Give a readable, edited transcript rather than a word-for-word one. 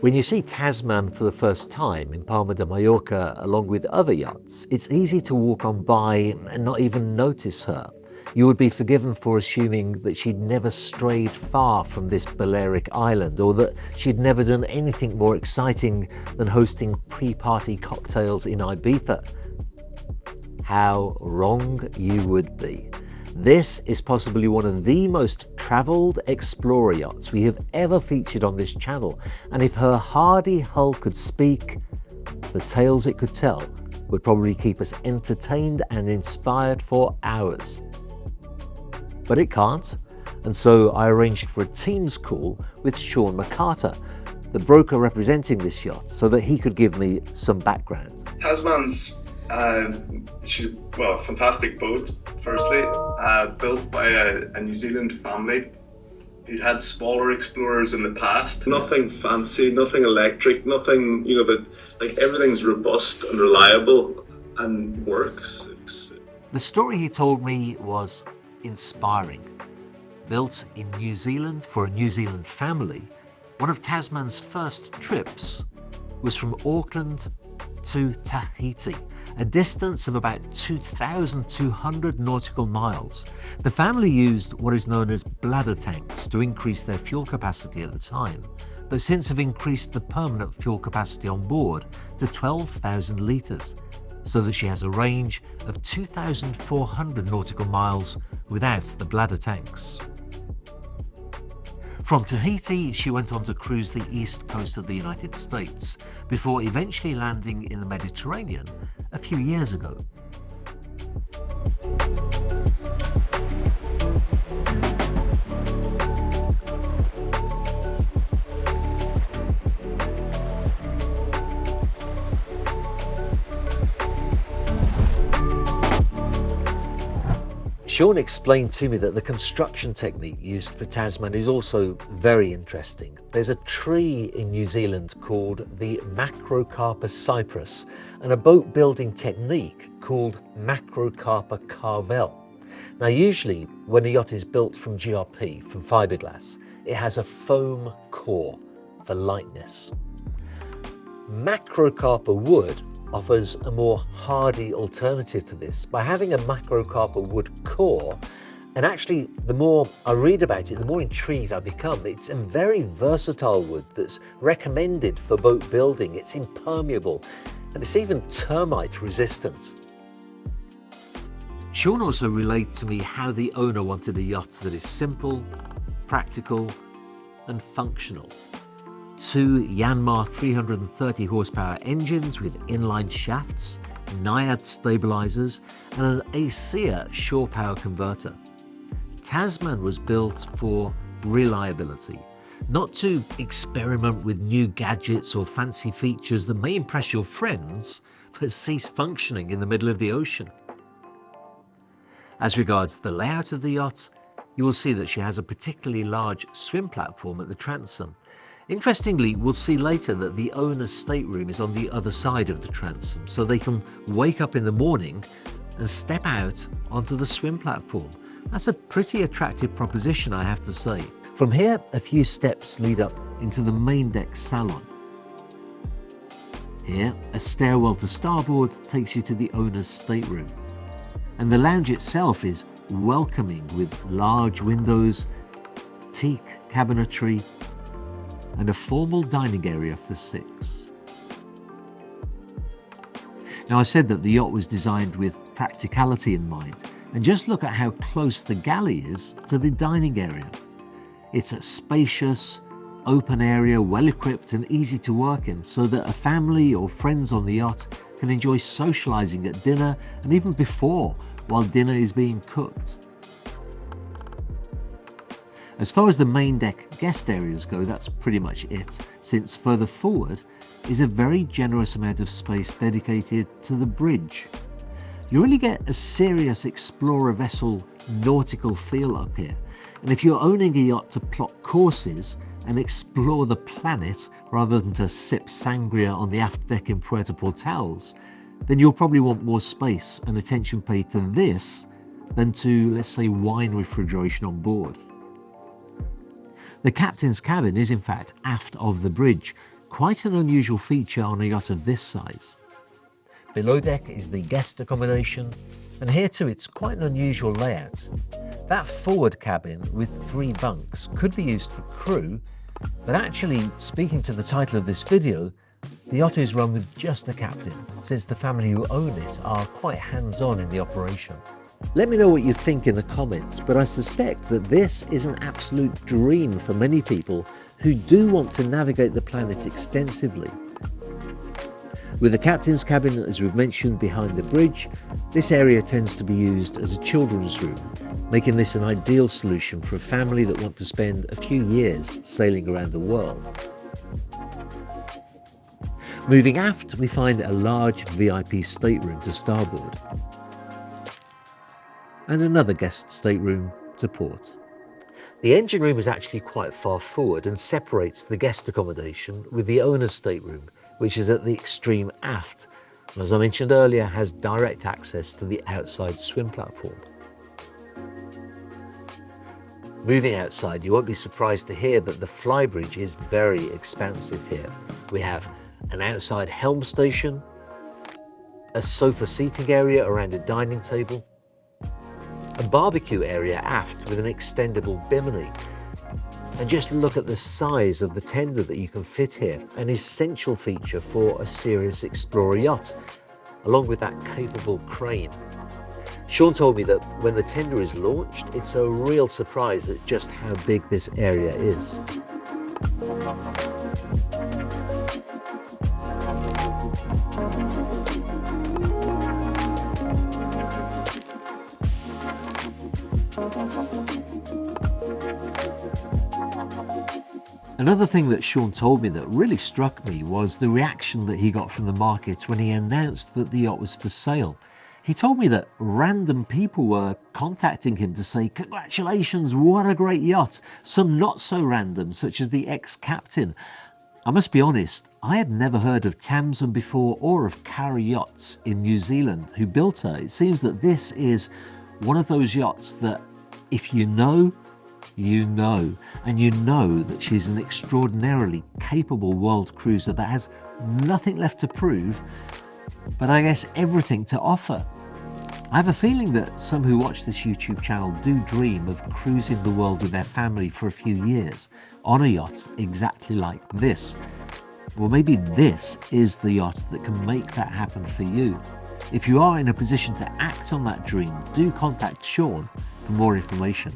When you see Tasman for the first time in Palma de Mallorca along with other yachts, it's easy to walk on by and not even notice her. You would be forgiven for assuming that she'd never strayed far from this Balearic island, or that she'd never done anything more exciting than hosting pre-party cocktails in Ibiza. How wrong you would be. This is possibly one of the most travelled explorer yachts we have ever featured on this channel, and if her hardy hull could speak, the tales it could tell would probably keep us entertained and inspired for hours. But it can't, and so I arranged for a Teams call with Sean McCarter, the broker representing this yacht, so that he could give me some background. Tasman's she's a fantastic boat. Firstly, built by a New Zealand family who'd had smaller explorers in the past. Nothing fancy, nothing electric, nothing, that, like, everything's robust and reliable and works. The story he told me was inspiring. Built in New Zealand for a New Zealand family, one of Tasman's first trips was from Auckland to Tahiti, a distance of about 2,200 nautical miles. The family used what is known as bladder tanks to increase their fuel capacity at the time, but since have increased the permanent fuel capacity on board to 12,000 litres, so that she has a range of 2,400 nautical miles without the bladder tanks. From Tahiti, she went on to cruise the east coast of the United States, before eventually landing in the Mediterranean a few years ago. Sean explained to me that the construction technique used for Tasman is also very interesting. There's a tree in New Zealand called the Macrocarpa cypress and a boat building technique called Macrocarpa carvel. Now usually when a yacht is built from GRP, from fiberglass, it has a foam core for lightness. Macrocarpa wood offers a more hardy alternative to this by having a Macrocarpa wood core, and actually the more I read about it, the more intrigued I become. It's a very versatile wood that's recommended for boat building. It's impermeable and it's even termite resistant. Sean also relayed to me how the owner wanted a yacht that is simple, practical and functional. 2 Yanmar 330 horsepower engines with inline shafts, Naiad stabilizers and an ASEA shore power converter. Tasman was built for reliability, not to experiment with new gadgets or fancy features that may impress your friends but cease functioning in the middle of the ocean. As regards the layout of the yacht, you will see that she has a particularly large swim platform at the transom. Interestingly, we'll see later that the owner's stateroom is on the other side of the transom, so they can wake up in the morning and step out onto the swim platform. That's a pretty attractive proposition, I have to say. From here, a few steps lead up into the main deck salon. Here, a stairwell to starboard takes you to the owner's stateroom. And the lounge itself is welcoming with large windows, teak cabinetry, and a formal dining area for 6. Now, I said that the yacht was designed with practicality in mind, and just look at how close the galley is to the dining area. It's a spacious, open area, well equipped and easy to work in, so that a family or friends on the yacht can enjoy socializing at dinner and even before, while dinner is being cooked. As far as the main deck guest areas go, that's pretty much it, since further forward is a very generous amount of space dedicated to the bridge. You really get a serious explorer vessel nautical feel up here, and if you're owning a yacht to plot courses and explore the planet rather than to sip sangria on the aft deck in Puerto Portales, then you'll probably want more space and attention paid to this than to, let's say, wine refrigeration on board. The captain's cabin is in fact aft of the bridge, quite an unusual feature on a yacht of this size. Below deck is the guest accommodation, and here too it's quite an unusual layout. That forward cabin with 3 bunks could be used for crew, but actually, speaking to the title of this video, the yacht is run with just a captain, since the family who own it are quite hands-on in the operation. Let me know what you think in the comments, but I suspect that this is an absolute dream for many people who do want to navigate the planet extensively. With the captain's cabin, as we've mentioned, behind the bridge, this area tends to be used as a children's room, making this an ideal solution for a family that want to spend a few years sailing around the world. Moving aft, we find a large VIP stateroom to starboard, and another guest stateroom to port. The engine room is actually quite far forward and separates the guest accommodation with the owner's stateroom, which is at the extreme aft, and as I mentioned earlier, has direct access to the outside swim platform. Moving outside, you won't be surprised to hear that the flybridge is very expansive here. We have an outside helm station, a sofa seating area around a dining table, a barbecue area aft with an extendable bimini. And just look at the size of the tender that you can fit here, an essential feature for a serious explorer yacht, along with that capable crane. Sean told me that when the tender is launched, it's a real surprise at just how big this area is. Another thing that Sean told me that really struck me was the reaction that he got from the market when he announced that the yacht was for sale. He told me that random people were contacting him to say, "Congratulations, what a great yacht." Some not so random, such as the ex-captain. I must be honest, I had never heard of Tasman before or of Carey Yachts in New Zealand who built her. It seems that this is one of those yachts that if you know, you know, and you know that she's an extraordinarily capable world cruiser that has nothing left to prove, but I guess everything to offer. I have a feeling that some who watch this YouTube channel do dream of cruising the world with their family for a few years on a yacht exactly like this. Well, maybe this is the yacht that can make that happen for you. If you are in a position to act on that dream, do contact Sean for more information.